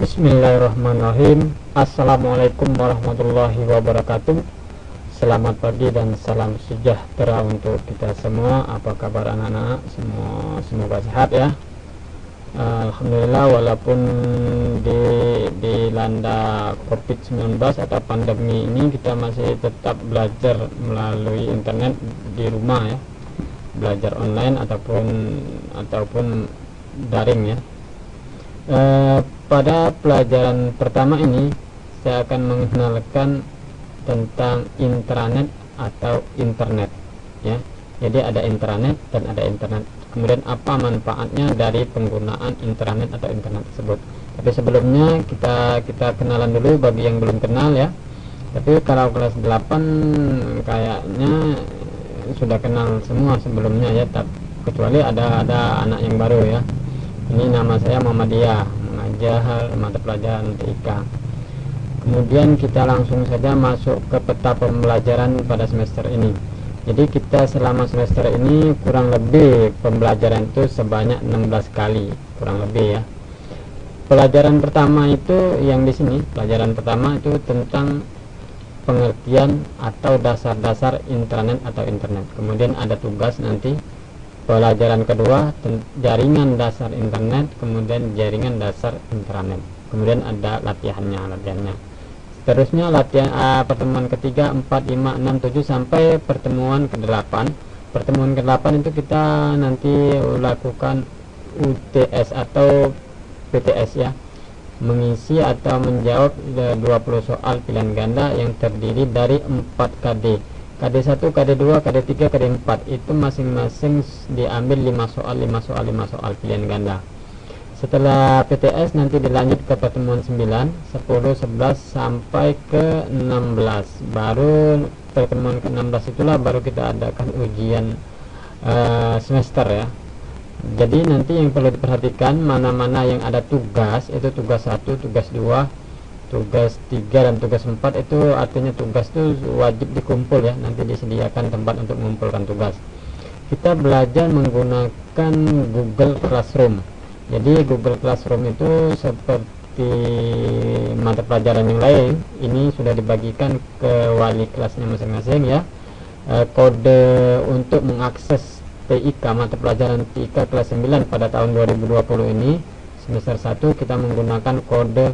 Bismillahirrahmanirrahim. Assalamualaikum warahmatullahi wabarakatuh. Selamat pagi dan salam sejahtera untuk kita semua. Apa kabar anak-anak? Semoga sehat ya. Alhamdulillah, walaupun dilanda COVID-19 atau pandemi ini, kita masih tetap belajar melalui internet di rumah ya, belajar online ataupun daring ya. Pada pelajaran pertama ini saya akan mengenalkan tentang intranet atau internet ya. Jadi ada intranet dan ada internet. Kemudian apa manfaatnya dari penggunaan intranet atau internet tersebut. Tapi sebelumnya kita kenalan dulu bagi yang belum kenal ya. Tapi kalau kelas 8 kayaknya sudah kenal semua sebelumnya ya, kecuali ada anak yang baru ya. Ini nama saya Muhammadiyah, mengajar mata pelajaran TIK. Kemudian kita langsung saja masuk ke peta pembelajaran pada semester ini. Jadi kita selama semester ini kurang lebih pembelajaran itu sebanyak 16 kali, kurang lebih ya. Pelajaran pertama itu yang di sini, pelajaran pertama itu tentang pengertian atau dasar-dasar intranet atau internet. Kemudian ada tugas nanti. Pelajaran kedua jaringan dasar internet, kemudian jaringan dasar intranet. Kemudian ada latihannya. Terusnya latihan pertemuan ketiga, 4, 5, 6, 7 sampai pertemuan ke-8. Pertemuan ke-8 itu kita nanti lakukan UTS atau PTS ya, mengisi atau menjawab 20 soal pilihan ganda yang terdiri dari 4 KD. KD1, KD2, KD3, KD4 itu masing-masing diambil 5 soal pilihan ganda. Setelah PTS nanti dilanjut ke pertemuan 9, 10, 11 sampai ke 16. Baru pertemuan ke-16 itulah baru kita adakan ujian semester ya. Jadi nanti yang perlu diperhatikan mana-mana yang ada tugas, itu tugas 1, tugas 2, tugas 3 dan tugas 4 itu artinya tugas itu wajib dikumpul ya, nanti disediakan tempat untuk mengumpulkan tugas. Kita belajar menggunakan Google Classroom. Jadi Google Classroom itu seperti mata pelajaran yang lain, ini sudah dibagikan ke wali kelasnya masing-masing ya. Kode untuk mengakses TIK, mata pelajaran TIK kelas 9 pada tahun 2020 ini semester 1 kita menggunakan kode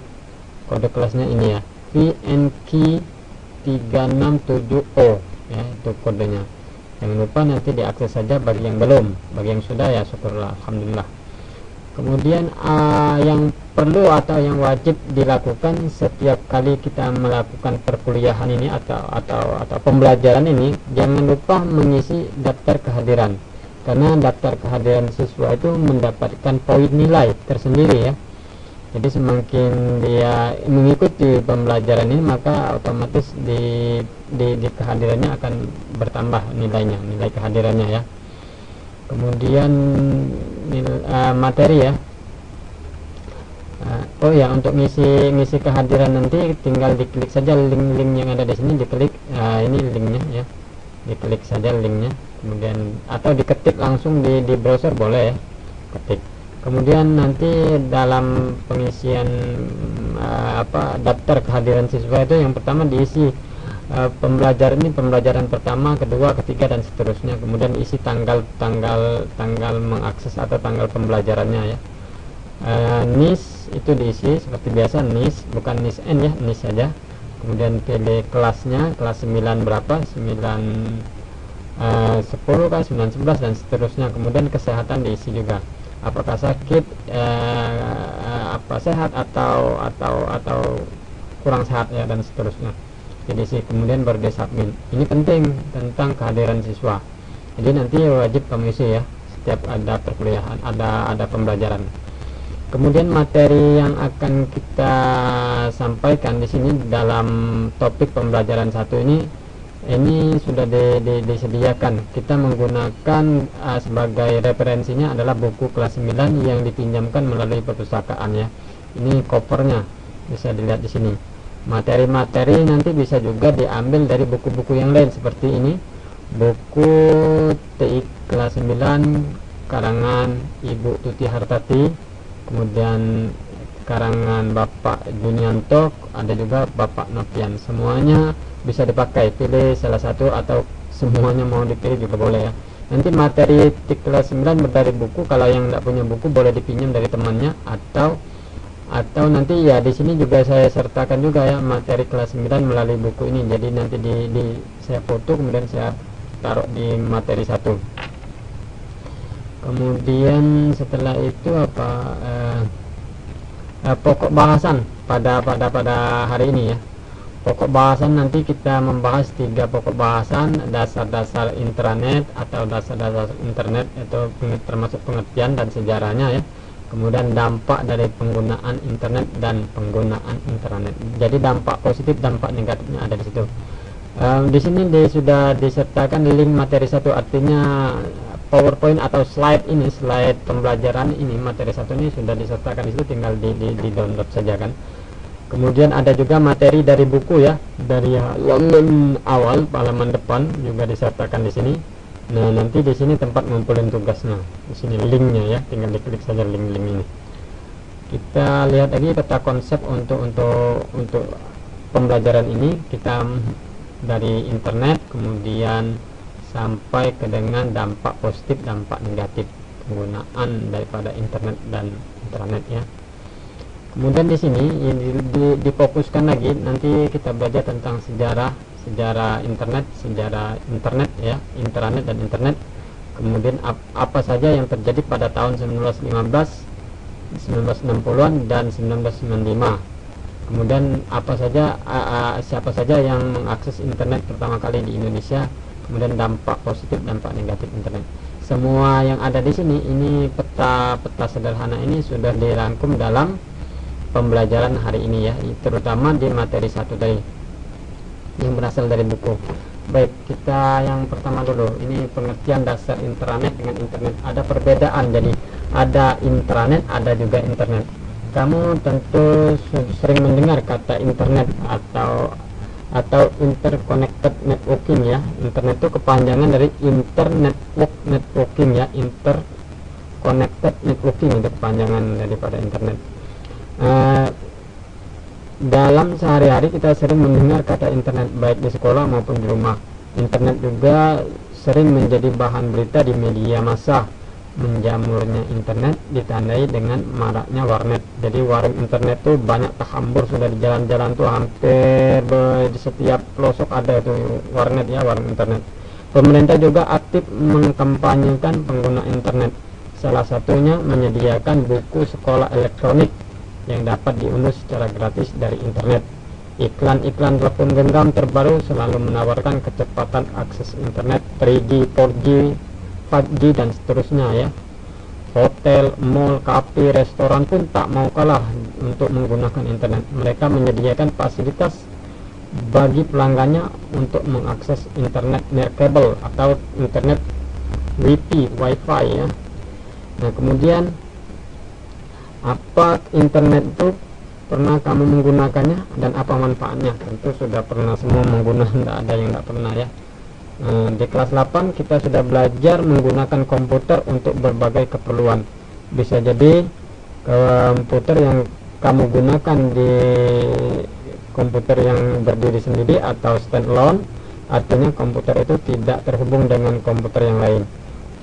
kelasnya ini ya, VNQ367O ya, itu kodenya. Jangan lupa nanti diakses saja bagi yang belum, bagi yang sudah ya syukurlah, alhamdulillah. Kemudian yang perlu atau yang wajib dilakukan setiap kali kita melakukan perkuliahan ini atau pembelajaran ini, jangan lupa mengisi daftar kehadiran, karena daftar kehadiran siswa itu mendapatkan poin nilai tersendiri ya. Jadi semakin dia mengikuti pembelajaran ini, maka otomatis di kehadirannya akan bertambah nilai kehadirannya ya. Kemudian materi ya. Oh ya, untuk ngisi kehadiran nanti tinggal diklik saja link yang ada di sini, diklik ini linknya ya, diklik saja linknya, kemudian atau diketik langsung di browser boleh ya, ketik. Kemudian nanti dalam pengisian daftar kehadiran siswa itu yang pertama diisi pembelajaran pertama, kedua, ketiga dan seterusnya. Kemudian isi tanggal mengakses atau tanggal pembelajarannya ya. NIS itu diisi seperti biasa, NIS bukan NIS N ya, NIS saja. Kemudian pilih kelasnya, kelas 9 berapa, 9 10 kan, 9 11 dan seterusnya. Kemudian kesehatan diisi juga, apakah sakit, sehat atau kurang sehat ya, dan seterusnya. Jadi sih kemudian baru disubmit. Ini penting tentang kehadiran siswa. Jadi nanti wajib kamu isi ya setiap ada perkuliahan, ada pembelajaran. Kemudian materi yang akan kita sampaikan di sini dalam topik pembelajaran 1 ini sudah disediakan. Kita menggunakan sebagai referensinya adalah buku kelas 9 yang dipinjamkan melalui perpustakaan ya. Ini covernya bisa dilihat di sini. Materi-materi nanti bisa juga diambil dari buku-buku yang lain seperti ini, buku TI kelas 9 karangan Ibu Tuti Hartati, kemudian karangan Bapak Junianto, ada juga Bapak Novian. Semuanya bisa dipakai, pilih salah satu atau semuanya mau dipilih juga boleh ya. Nanti materi di kelas 9 dari buku. Kalau yang tidak punya buku boleh dipinjam dari temannya, atau nanti ya di sini juga saya sertakan juga ya materi kelas 9 melalui buku ini. Jadi nanti saya foto kemudian saya taruh di materi 1. Kemudian setelah itu pokok bahasan pada hari ini ya. Pokok bahasan nanti kita membahas 3 pokok bahasan: dasar-dasar intranet atau dasar-dasar internet, itu termasuk pengertian dan sejarahnya ya. Kemudian dampak dari penggunaan internet dan penggunaan intranet. Jadi dampak positif, dampak negatifnya ada di situ. Di sini sudah disertakan link materi 1, artinya PowerPoint atau slide pembelajaran ini, materi 1 ini sudah disertakan di situ, tinggal di download saja kan. Kemudian ada juga materi dari buku ya, dari halaman awal, halaman depan juga disertakan di sini. Nah, nanti di sini tempat ngumpulin tugasnya. Di sini linknya ya, tinggal diklik saja link-link ini. Kita lihat lagi peta konsep untuk pembelajaran ini. Kita dari internet kemudian sampai ke dengan dampak positif, dampak negatif penggunaan daripada internet dan intranet ya. Kemudian di sini difokuskan lagi, nanti kita belajar tentang sejarah internet, sejarah internet ya, intranet dan internet. Kemudian apa saja yang terjadi pada tahun 1915, 1960-an dan 1995. Kemudian siapa saja yang mengakses internet pertama kali di Indonesia. Kemudian dampak positif, dampak negatif internet. Semua yang ada di sini, ini peta sederhana ini sudah dirangkum dalam pembelajaran hari ini ya, terutama di materi 1 tadi yang berasal dari buku. Baik, kita yang pertama dulu, ini pengertian dasar intranet dengan internet. Ada perbedaan, jadi ada intranet, ada juga internet. Kamu tentu sering mendengar kata internet atau interconnected networking ya. Internet itu kepanjangan dari networking ya, interconnected networking itu kepanjangan daripada internet. Dalam sehari-hari kita sering mendengar kata internet, baik di sekolah maupun di rumah. Internet juga sering menjadi bahan berita di media massa. Menjamurnya internet ditandai dengan maraknya warnet. Jadi warung internet tuh banyak terhambur, sudah di jalan-jalan tuh hampir di setiap pelosok ada tuh warnet ya, warung internet. Pemerintah juga aktif mengkampanyekan pengguna internet. Salah satunya menyediakan buku sekolah elektronik yang dapat diunduh secara gratis dari internet. Iklan-iklan telepon genggam terbaru selalu menawarkan kecepatan akses internet 3G, 4G, 5G dan seterusnya ya. Hotel, mall, kafe, restoran pun tak mau kalah untuk menggunakan internet. Mereka menyediakan fasilitas bagi pelanggannya untuk mengakses internet nirkabel atau internet wifi ya. Nah, kemudian apa internet itu, pernah kamu menggunakannya dan apa manfaatnya? Tentu sudah pernah semua menggunakan, tidak ada yang tidak pernah ya. Di kelas 8 kita sudah belajar menggunakan komputer untuk berbagai keperluan. Bisa jadi komputer yang kamu gunakan di komputer yang berdiri sendiri atau standalone, artinya komputer itu tidak terhubung dengan komputer yang lain.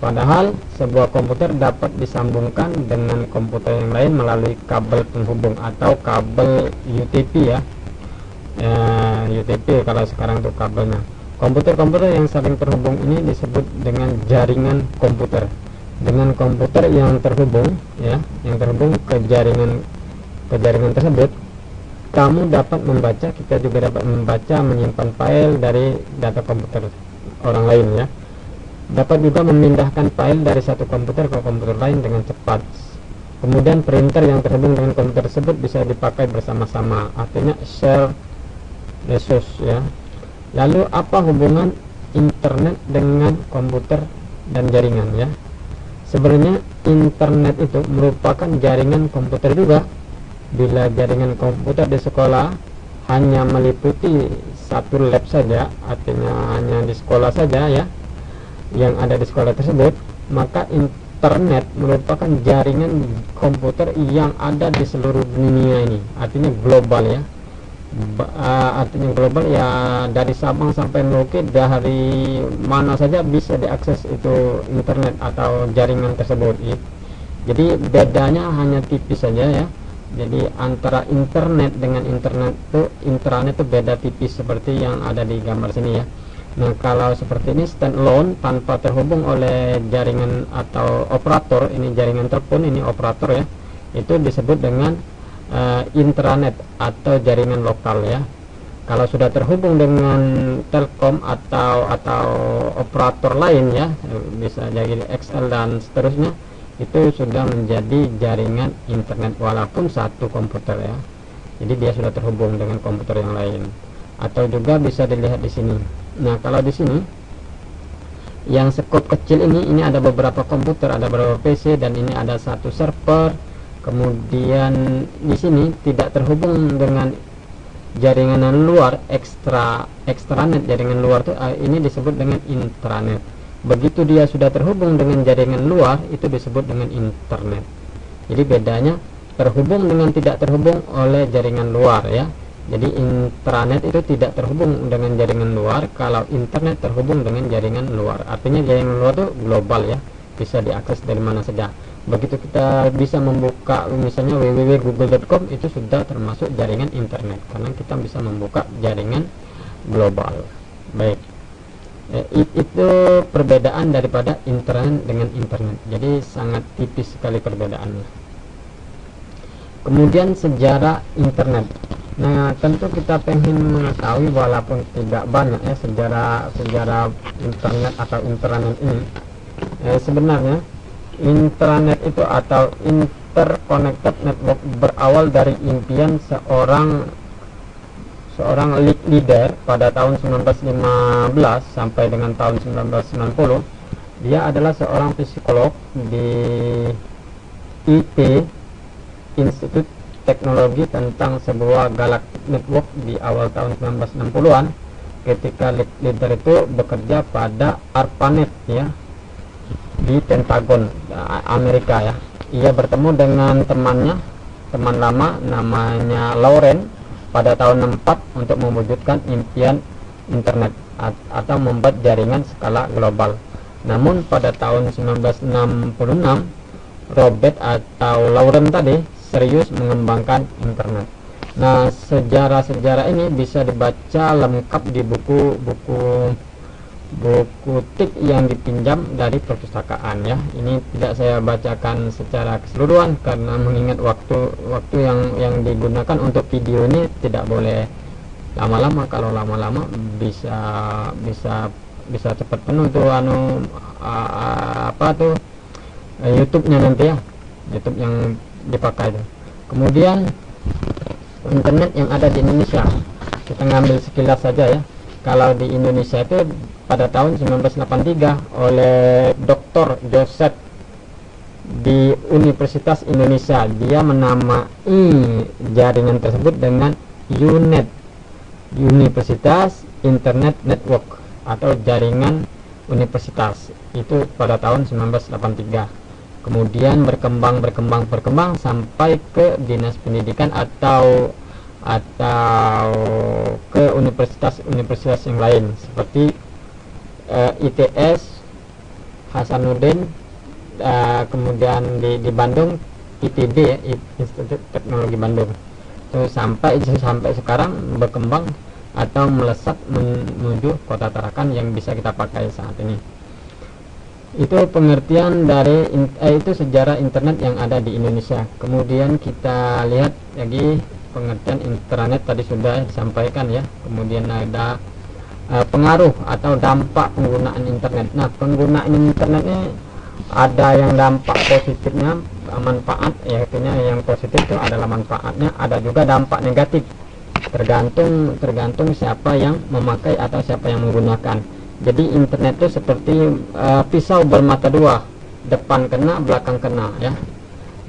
Padahal sebuah komputer dapat disambungkan dengan komputer yang lain melalui kabel penghubung atau kabel UTP ya. UTP kalau sekarang tuh kabelnya. Komputer-komputer yang saling terhubung ini disebut dengan jaringan komputer. Dengan komputer yang terhubung ya, yang terhubung ke jaringan tersebut, kamu dapat membaca, kita juga dapat membaca, menyimpan file dari data komputer orang lain ya. Dapat juga memindahkan file dari satu komputer ke komputer lain dengan cepat. Kemudian printer yang terhubung dengan komputer tersebut bisa dipakai bersama-sama, artinya share resource ya. Lalu apa hubungan internet dengan komputer dan jaringan ya? Sebenarnya internet itu merupakan jaringan komputer juga. Bila jaringan komputer di sekolah hanya meliputi satu lab saja, artinya hanya di sekolah saja ya, yang ada di sekolah tersebut, maka internet merupakan jaringan komputer yang ada di seluruh dunia ini, artinya global ya. Artinya global ya, dari Sabang sampai Merauke, dari mana saja bisa diakses itu internet atau jaringan tersebut ya. Jadi bedanya hanya tipis saja ya. Jadi antara internet dengan internet itu, intranet itu beda tipis seperti yang ada di gambar sini ya. Nah, kalau seperti ini standalone tanpa terhubung oleh jaringan atau operator, ini jaringan telepon, ini operator ya, itu disebut dengan intranet atau jaringan lokal ya. Kalau sudah terhubung dengan Telkom atau operator lain ya, bisa jadi XL dan seterusnya, itu sudah menjadi jaringan internet walaupun satu komputer ya. Jadi dia sudah terhubung dengan komputer yang lain. Atau juga bisa dilihat di sini. Nah, kalau di sini yang skop kecil ini ada beberapa komputer, ada beberapa PC, dan ini ada satu server. Kemudian di sini tidak terhubung dengan jaringan luar, extranet, jaringan luar itu ini disebut dengan intranet. Begitu dia sudah terhubung dengan jaringan luar, itu disebut dengan internet. Jadi bedanya terhubung dengan tidak terhubung oleh jaringan luar ya. Jadi intranet itu tidak terhubung dengan jaringan luar, kalau internet terhubung dengan jaringan luar. Artinya jaringan luar itu global ya, bisa diakses dari mana saja. Begitu kita bisa membuka misalnya www.google.com, itu sudah termasuk jaringan internet karena kita bisa membuka jaringan global. Baik. Itu perbedaan daripada internet dengan internet. Jadi sangat tipis sekali perbedaannya. Kemudian sejarah internet. Nah, tentu kita pengen mengetahui walaupun tidak banyak ya sejarah internet atau intranet ini. Sebenarnya intranet itu atau interconnected network berawal dari impian seorang leader pada tahun 1915 sampai dengan tahun 1990. Dia adalah seorang psikolog di IT, Institut Teknologi, tentang sebuah galaktik network di awal tahun 1960-an, ketika leader itu bekerja pada ARPANET ya, di Pentagon Amerika ya. Ia bertemu dengan teman lama namanya Lauren pada tahun 64 untuk mewujudkan impian internet atau membuat jaringan skala global. Namun pada tahun 1966 Robert atau Lauren tadi serius mengembangkan internet. Nah, sejarah ini bisa dibaca lengkap di buku tik yang dipinjam dari perpustakaan ya. Ini tidak saya bacakan secara keseluruhan karena mengingat waktu yang digunakan untuk video ini tidak boleh lama-lama. Kalau lama-lama bisa cepat penuh tuh YouTube-nya nanti ya, YouTube yang dipakai itu. Kemudian internet yang ada di Indonesia, kita ngambil sekilas saja ya. Kalau di Indonesia itu pada tahun 1983 oleh Dr. Joseph di Universitas Indonesia, dia menamai jaringan tersebut dengan UNET, Universitas Internet Network atau jaringan universitas, itu pada tahun 1983. Kemudian berkembang sampai ke dinas pendidikan atau ke universitas yang lain seperti ITS, Hasanuddin, kemudian di Bandung ITB ya, Institut Teknologi Bandung. Itu sampai sekarang berkembang atau melesat menuju kota Tarakan yang bisa kita pakai saat ini. Itu pengertian dari itu sejarah internet yang ada di Indonesia. Kemudian kita lihat lagi pengertian internet tadi sudah disampaikan ya. Kemudian ada pengaruh atau dampak penggunaan internet. Nah, penggunaan internetnya ada yang dampak positifnya, manfaat, yaitu yang positif itu adalah manfaatnya, ada juga dampak negatif. Tergantung siapa yang memakai atau siapa yang menggunakan. Jadi internet itu seperti pisau bermata dua, depan kena, belakang kena ya.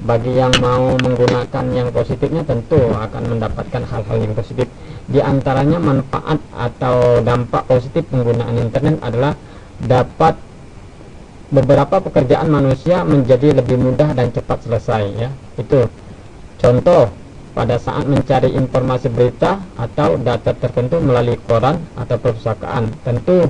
Bagi yang mau menggunakan yang positifnya tentu akan mendapatkan hal-hal yang positif. Di antaranya manfaat atau dampak positif penggunaan internet adalah dapat beberapa pekerjaan manusia menjadi lebih mudah dan cepat selesai ya. Itu contoh pada saat mencari informasi berita atau data tertentu melalui koran atau perpustakaan, tentu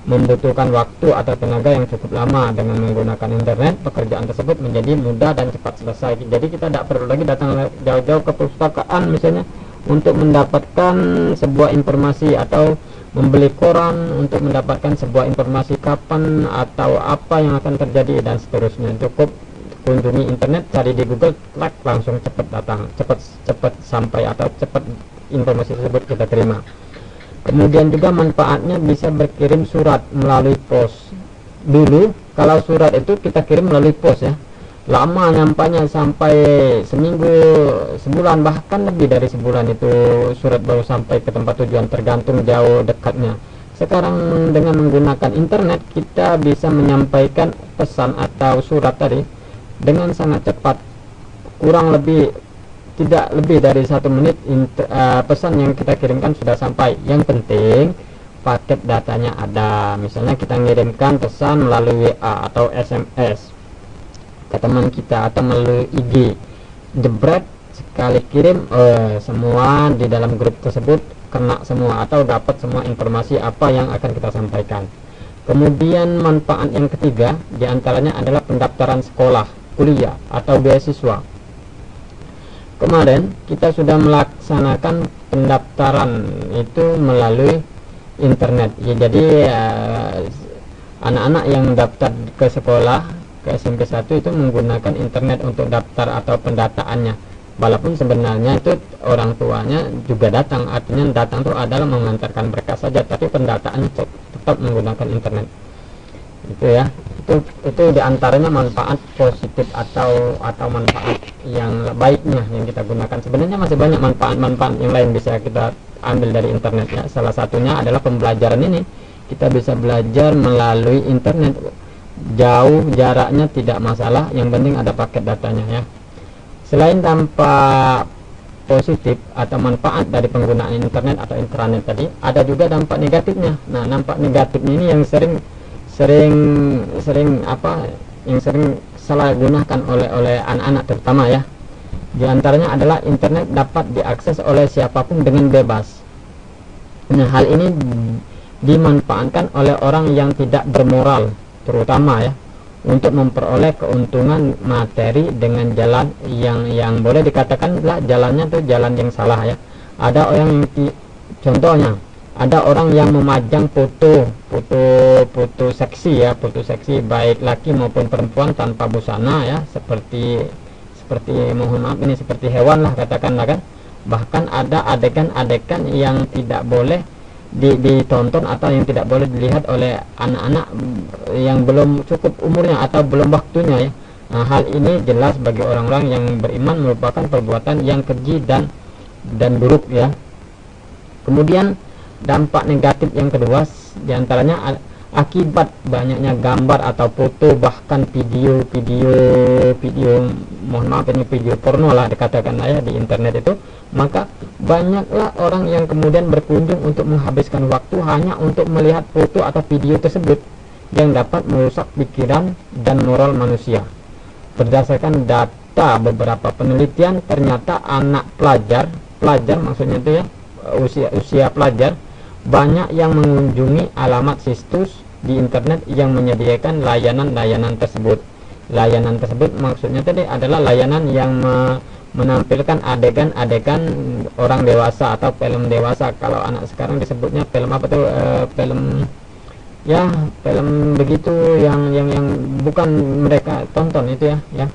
membutuhkan waktu atau tenaga yang cukup lama. Dengan menggunakan internet, pekerjaan tersebut menjadi mudah dan cepat selesai. Jadi kita tidak perlu lagi datang jauh-jauh ke perpustakaan misalnya untuk mendapatkan sebuah informasi, atau membeli koran untuk mendapatkan sebuah informasi kapan atau apa yang akan terjadi dan seterusnya. Cukup kunjungi internet, cari di Google, klik, langsung cepat datang, cepat sampai, atau cepat informasi tersebut kita terima. Kemudian juga manfaatnya bisa berkirim surat melalui pos. Dulu kalau surat itu kita kirim melalui pos ya, lama nyampainya, sampai seminggu, sebulan, bahkan lebih dari sebulan itu surat baru sampai ke tempat tujuan, tergantung jauh dekatnya. Sekarang dengan menggunakan internet, kita bisa menyampaikan pesan atau surat tadi dengan sangat cepat, kurang lebih tidak lebih dari 1 menit pesan yang kita kirimkan sudah sampai. Yang penting paket datanya ada. Misalnya kita ngirimkan pesan melalui WA atau SMS ke teman kita atau melalui IG, jebret sekali kirim, semua di dalam grup tersebut kena semua atau dapat semua informasi apa yang akan kita sampaikan. Kemudian manfaat yang ketiga diantaranya adalah pendaftaran sekolah, kuliah atau beasiswa. Kemarin kita sudah melaksanakan pendaftaran itu melalui internet ya. Jadi anak-anak yang mendaftar ke sekolah, ke SMP 1 itu menggunakan internet untuk daftar atau pendataannya. Walaupun sebenarnya itu orang tuanya juga datang, artinya datang itu adalah mengantarkan mereka saja, tapi pendataannya tetap menggunakan internet. Itu ya, itu diantaranya manfaat positif atau manfaat yang baiknya yang kita gunakan. Sebenarnya masih banyak manfaat yang lain bisa kita ambil dari internet ya. Salah satunya adalah pembelajaran ini. Kita bisa belajar melalui internet, jauh jaraknya tidak masalah, yang penting ada paket datanya ya. Selain dampak positif atau manfaat dari penggunaan internet atau intranet tadi, ada juga dampak negatifnya. Nah, dampak negatifnya ini yang sering salah gunakan oleh anak-anak terutama ya. Di antaranya adalah internet dapat diakses oleh siapapun dengan bebas. Nah, hal ini dimanfaatkan oleh orang yang tidak bermoral terutama ya, untuk memperoleh keuntungan materi dengan jalan yang boleh dikatakanlah jalannya itu jalan yang salah ya. Ada orang yang contohnya, ada orang yang memajang foto seksi ya, foto seksi baik laki maupun perempuan tanpa busana ya, seperti mohon maaf ini seperti hewan lah katakanlah kan. Bahkan ada adegan-adegan yang tidak boleh ditonton atau yang tidak boleh dilihat oleh anak-anak yang belum cukup umurnya atau belum waktunya ya. Nah, hal ini jelas bagi orang-orang yang beriman merupakan perbuatan yang keji dan buruk ya. Kemudian dampak negatif yang kedua diantaranya akibat banyaknya gambar atau foto, bahkan video mohon maaf ini video porno lah dikatakan ya di internet itu, maka banyaklah orang yang kemudian berkunjung untuk menghabiskan waktu hanya untuk melihat foto atau video tersebut yang dapat merusak pikiran dan moral manusia. Berdasarkan data beberapa penelitian, ternyata anak pelajar maksudnya itu ya, usia pelajar banyak yang mengunjungi alamat situs di internet yang menyediakan layanan tersebut. Layanan tersebut maksudnya tadi adalah layanan yang menampilkan adegan-adegan orang dewasa atau film dewasa. Kalau anak sekarang disebutnya film apa tuh, film begitu yang bukan mereka tonton itu ya.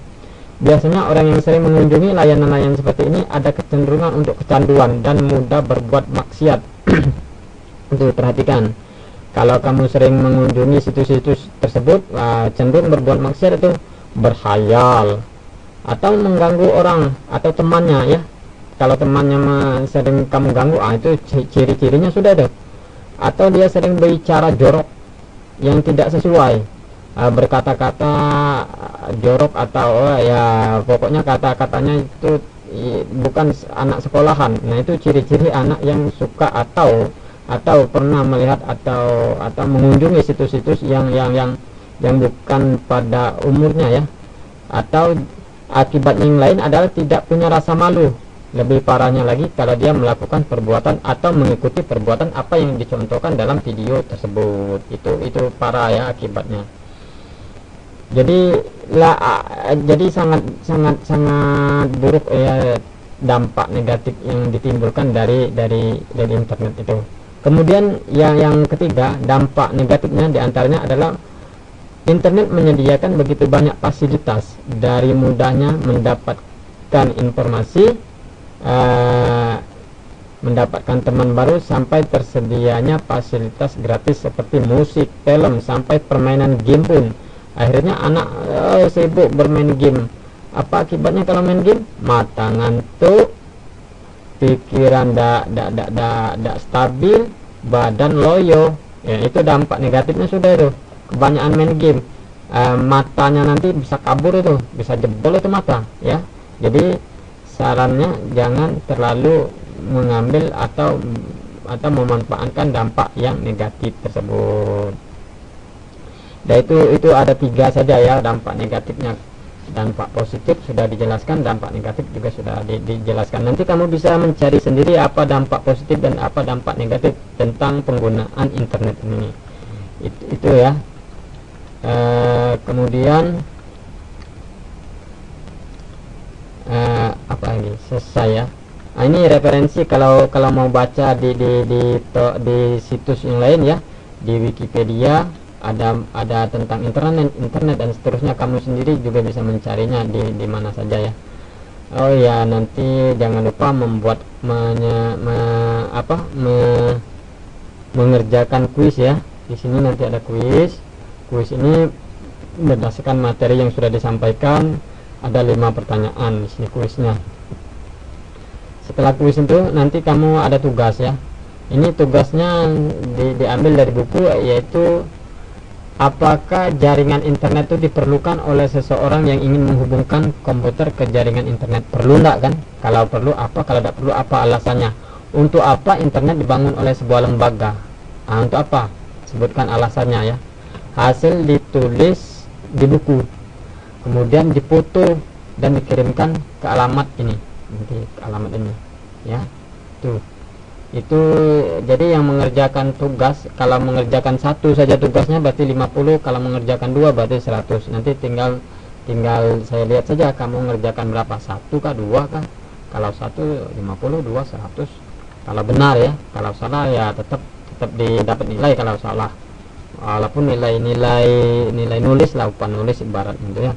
Biasanya orang yang sering mengunjungi layanan-layanan seperti ini ada kecenderungan untuk kecanduan dan mudah berbuat maksiat. Untuk perhatikan, kalau kamu sering mengunjungi situs-situs tersebut, cenderung berbuat maksiat itu berkhayal atau mengganggu orang atau temannya ya. Kalau temannya sering kamu ganggu, itu ciri-cirinya sudah ada. Atau dia sering berbicara jorok yang tidak sesuai, berkata-kata jorok atau ya pokoknya kata-katanya itu bukan anak sekolahan. Nah, itu ciri-ciri anak yang suka atau pernah melihat atau mengunjungi situs-situs yang yang bukan pada umurnya ya. Atau akibat yang lain adalah tidak punya rasa malu. Lebih parahnya lagi kalau dia melakukan perbuatan atau mengikuti perbuatan apa yang dicontohkan dalam video tersebut. Itu parah ya akibatnya. Jadi sangat buruk ya dampak negatif yang ditimbulkan dari internet itu. Kemudian yang ketiga, dampak negatifnya diantaranya adalah internet menyediakan begitu banyak fasilitas, dari mudahnya mendapatkan informasi, mendapatkan teman baru, sampai tersedianya fasilitas gratis seperti musik, film, sampai permainan game pun. Akhirnya anak sibuk bermain game. Apa akibatnya kalau main game? Mata ngantuk, pikiran tidak stabil, badan loyo. Ya, itu dampak negatifnya sudah itu. Kebanyakan main game, matanya nanti bisa kabur itu, bisa jebol itu mata ya. Jadi sarannya jangan terlalu mengambil atau memanfaatkan dampak yang negatif tersebut. Dan itu ada 3 saja ya dampak negatifnya. Dampak positif sudah dijelaskan, dampak negatif juga sudah dijelaskan. Nanti kamu bisa mencari sendiri apa dampak positif dan apa dampak negatif tentang penggunaan internet ini. Itu ya. Kemudian apa ini selesai ya. Nah, ini referensi kalau mau baca di situs yang lain ya, di Wikipedia ada tentang internet dan seterusnya. Kamu sendiri juga bisa mencarinya di mana saja ya. Oh ya, nanti jangan lupa mengerjakan kuis ya. Di sini nanti ada kuis. Kuis ini berdasarkan materi yang sudah disampaikan, ada 5 pertanyaan di sini kuisnya. Setelah kuis itu nanti kamu ada tugas ya. Ini tugasnya diambil dari buku, yaitu apakah jaringan internet itu diperlukan oleh seseorang yang ingin menghubungkan komputer ke jaringan internet? Perlu enggak kan? Kalau perlu apa, kalau tidak perlu apa alasannya? Untuk apa internet dibangun oleh sebuah lembaga? Nah, untuk apa? Sebutkan alasannya ya. Hasil ditulis di buku, kemudian dipoto dan dikirimkan ke alamat ini. Nanti ke alamat ini ya. Itu jadi yang mengerjakan tugas, kalau mengerjakan 1 saja tugasnya berarti 50, kalau mengerjakan 2 berarti 100. Nanti tinggal saya lihat saja kamu mengerjakan berapa, 1 kah 2 kah. Kalau 1 50, 2 100 kalau benar ya. Kalau salah ya tetap didapat nilai kalau salah, walaupun nilai nulis lah, upah nulis ibarat gitu ya.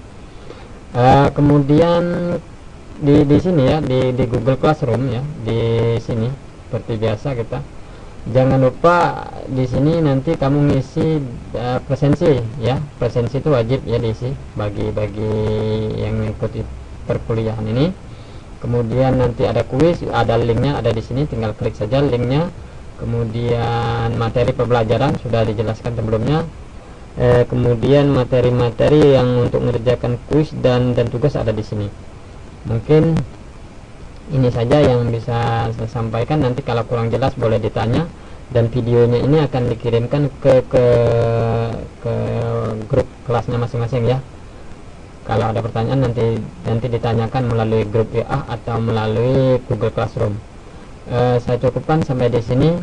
Kemudian di sini ya, di Google Classroom ya, di sini seperti biasa kita jangan lupa di sini nanti kamu ngisi presensi ya. Presensi itu wajib ya diisi bagi yang mengikuti perkuliahan ini. Kemudian nanti ada kuis, ada linknya, ada di sini, tinggal klik saja linknya. Kemudian materi pembelajaran sudah dijelaskan sebelumnya. Kemudian materi-materi yang untuk mengerjakan kuis dan tugas ada di sini. Mungkin ini saja yang bisa saya sampaikan. Nanti kalau kurang jelas boleh ditanya, dan videonya ini akan dikirimkan ke grup kelasnya masing-masing ya. Kalau ada pertanyaan nanti ditanyakan melalui grup WA atau melalui Google Classroom. Saya cukupkan sampai di sini.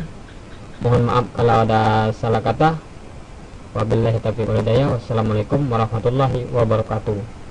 Mohon maaf kalau ada salah kata. Wabillahi taufiq wal hidayah. Wassalamualaikum warahmatullahi wabarakatuh.